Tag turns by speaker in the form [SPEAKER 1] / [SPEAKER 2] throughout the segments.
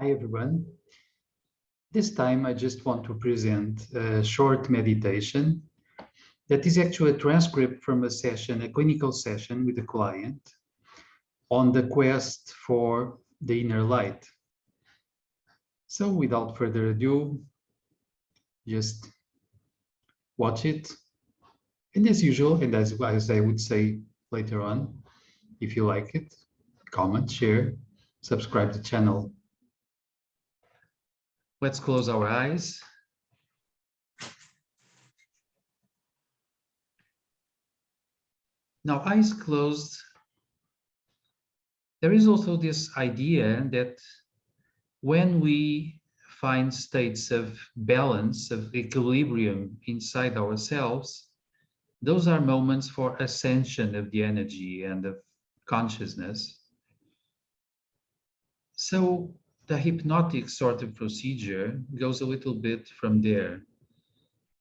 [SPEAKER 1] Hi, everyone. This time, I just want to present a short meditation that is actually a transcript from a session, a clinical session with a client on the quest for the inner light. So without further ado, just watch it. And as usual, and as I would say later on, if you like it, comment, share, subscribe to the channel. Let's close our eyes. Now, eyes closed, there is also this idea that when we find states of balance, of equilibrium inside ourselves, those are moments for ascension of the energy and of consciousness. So the hypnotic sort of procedure goes a little bit from there.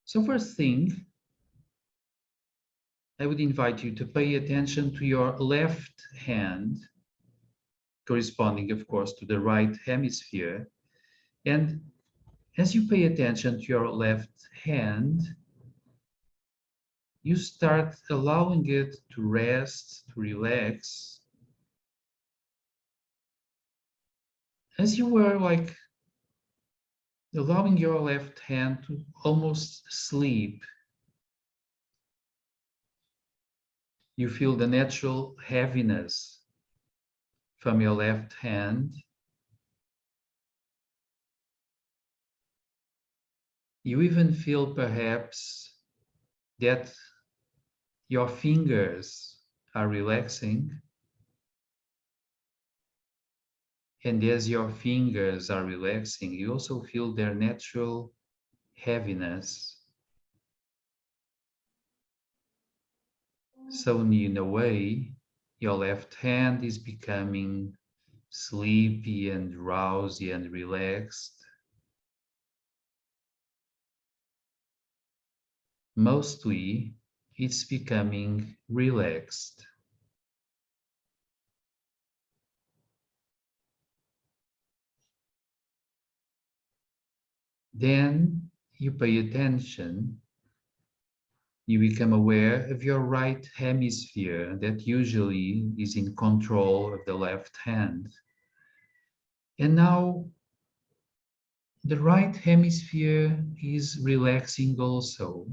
[SPEAKER 1] So first thing, I would invite you to pay attention to your left hand, corresponding, of course, to the right hemisphere. And as you pay attention to your left hand, you start allowing it to rest, to relax, as you were like allowing your left hand to almost sleep. You feel the natural heaviness from your left hand. You even feel perhaps that your fingers are relaxing. And as your fingers are relaxing, you also feel their natural heaviness. So in a way, your left hand is becoming sleepy and drowsy and relaxed. Mostly, it's becoming relaxed. Then you pay attention. You become aware of your right hemisphere that usually is in control of the left hand. And now the right hemisphere is relaxing also,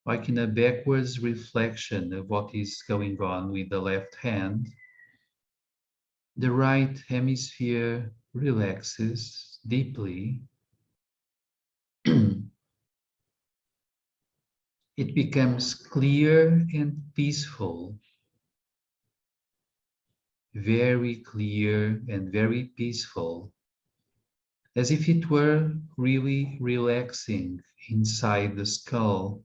[SPEAKER 1] like in a backwards reflection of what is going on with the left hand. The right hemisphere relaxes deeply. It becomes clear and peaceful, very clear and very peaceful, as if it were really relaxing inside the skull.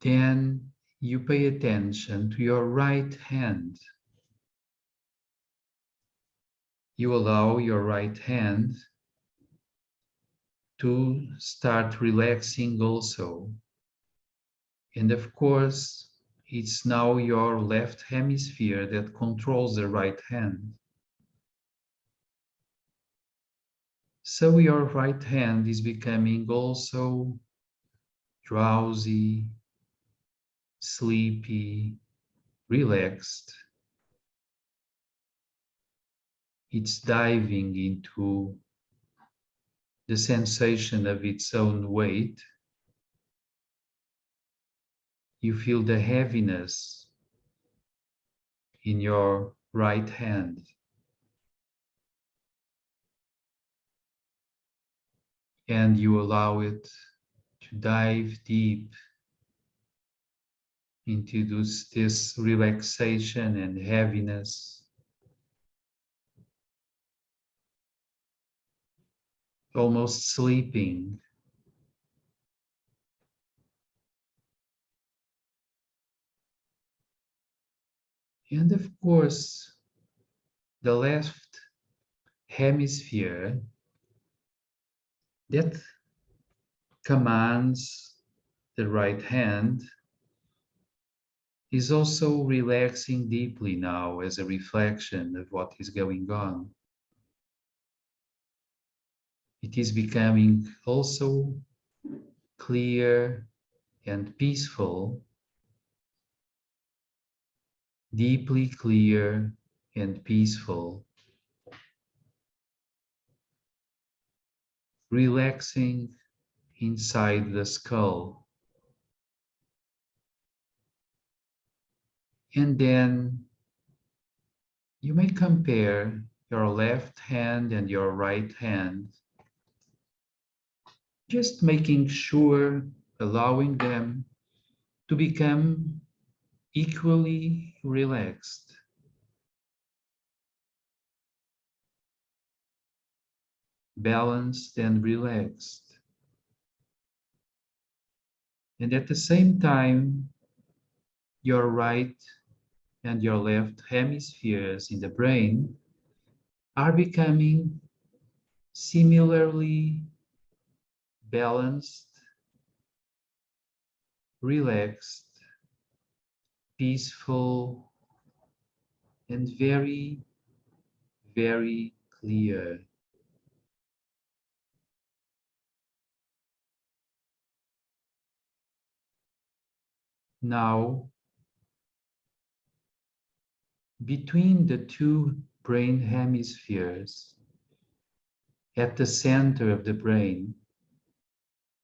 [SPEAKER 1] Then you pay attention to your right hand. You allow your right hand to start relaxing also. And of course, it's now your left hemisphere that controls the right hand. So your right hand is becoming also drowsy, sleepy, relaxed. It's diving into the sensation of its own weight. You feel the heaviness in your right hand. And you allow it to dive deep into this relaxation and heaviness, almost sleeping. And of course, the left hemisphere that commands the right hand is also relaxing deeply now as a reflection of what is going on. It is becoming also clear and peaceful, deeply clear and peaceful, relaxing inside the skull. And then you may compare your left hand and your right hand, just making sure, allowing them to become equally relaxed, balanced, and relaxed. And at the same time, your right and your left hemispheres in the brain are becoming similarly balanced, relaxed, peaceful, and very, very clear. Now, between the two brain hemispheres, at the center of the brain,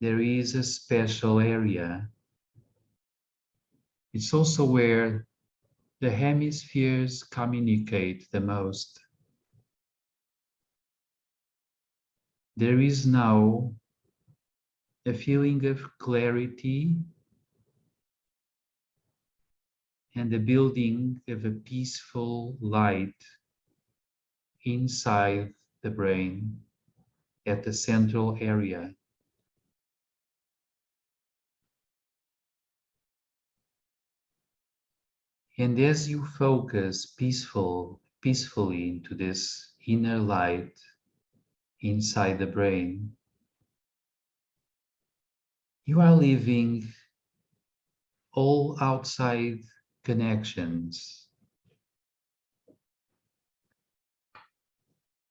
[SPEAKER 1] there is a special area. It's also where the hemispheres communicate the most. There is now a feeling of clarity and the building of a peaceful light inside the brain at the central area. And as you focus peacefully into this inner light inside the brain, you are leaving all outside connections.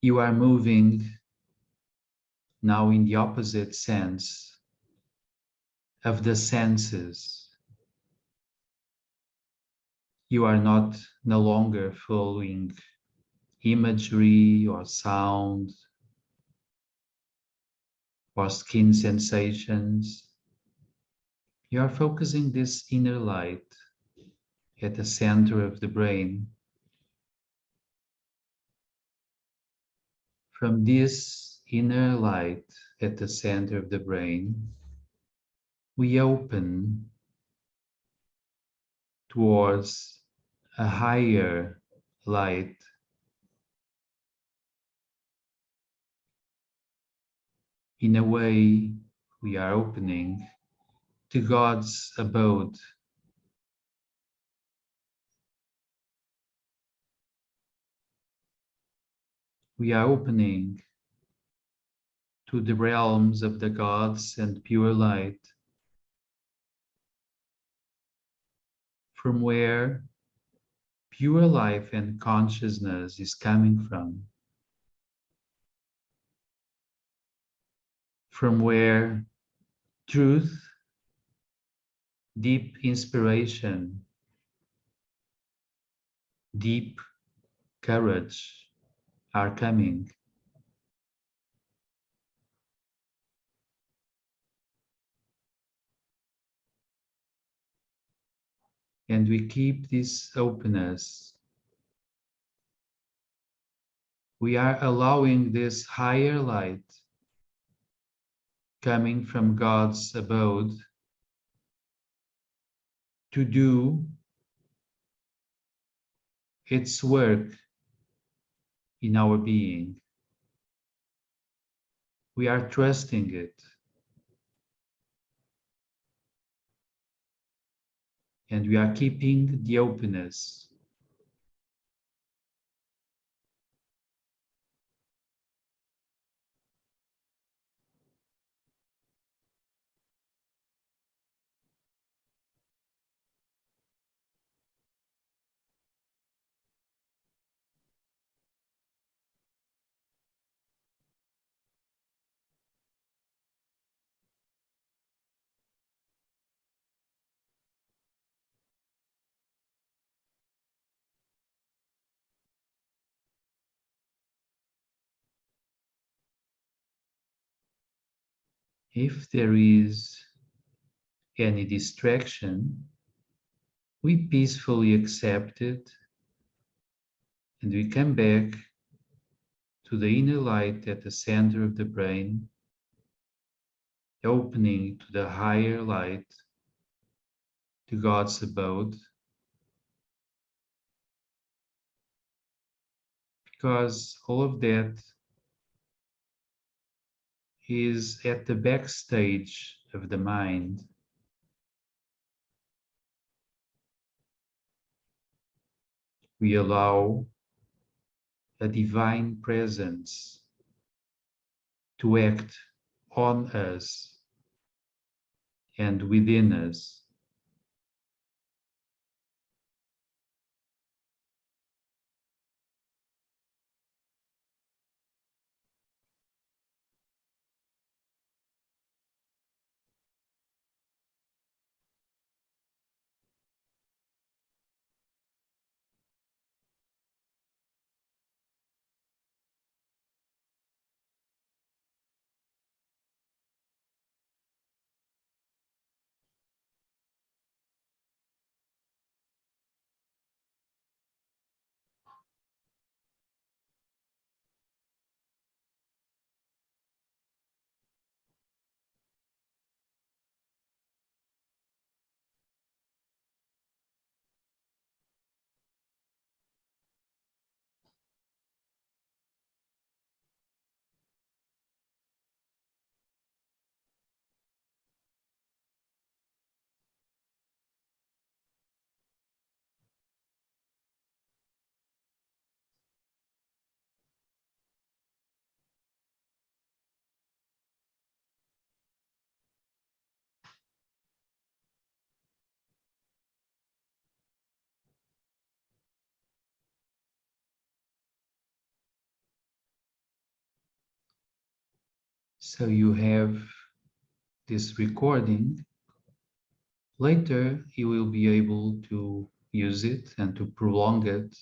[SPEAKER 1] You are moving now in the opposite sense of the senses. You are not no longer following imagery or sound or skin sensations. You are focusing this inner light at the center of the brain. From this inner light at the center of the brain, we open towards a higher light. In a way, we are opening to God's abode. We are opening to the realms of the gods and pure light, from where pure life and consciousness is coming from where truth, deep inspiration, deep courage are coming. And we keep this openness. We are allowing this higher light coming from God's abode to do its work in our being. We are trusting it, and we are keeping the openness. If there is any distraction, we peacefully accept it and we come back to the inner light at the center of the brain, opening to the higher light, to God's abode, because all of that is at the backstage of the mind. We allow a divine presence to act on us and within us. So you have this recording. Later, you will be able to use it and to prolong it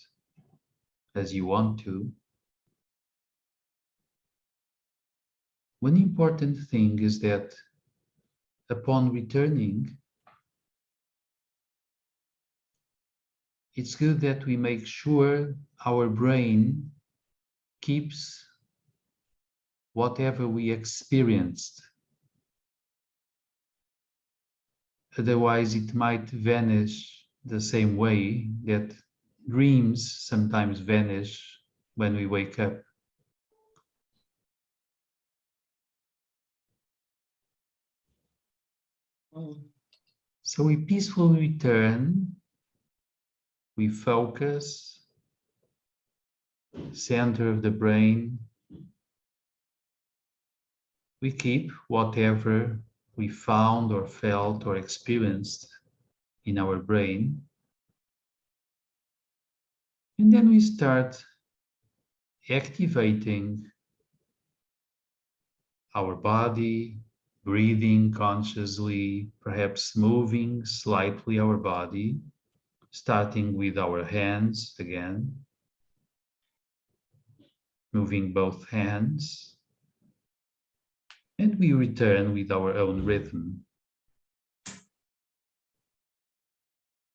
[SPEAKER 1] as you want to. One important thing is that upon returning, it's good that we make sure our brain keeps whatever we experienced. Otherwise, it might vanish the same way that dreams sometimes vanish when we wake up. So we peacefully return, we focus, center of the brain. We keep whatever we found or felt or experienced in our brain. And then we start activating our body, breathing consciously, perhaps moving slightly our body, starting with our hands again, moving both hands, and we return with our own rhythm.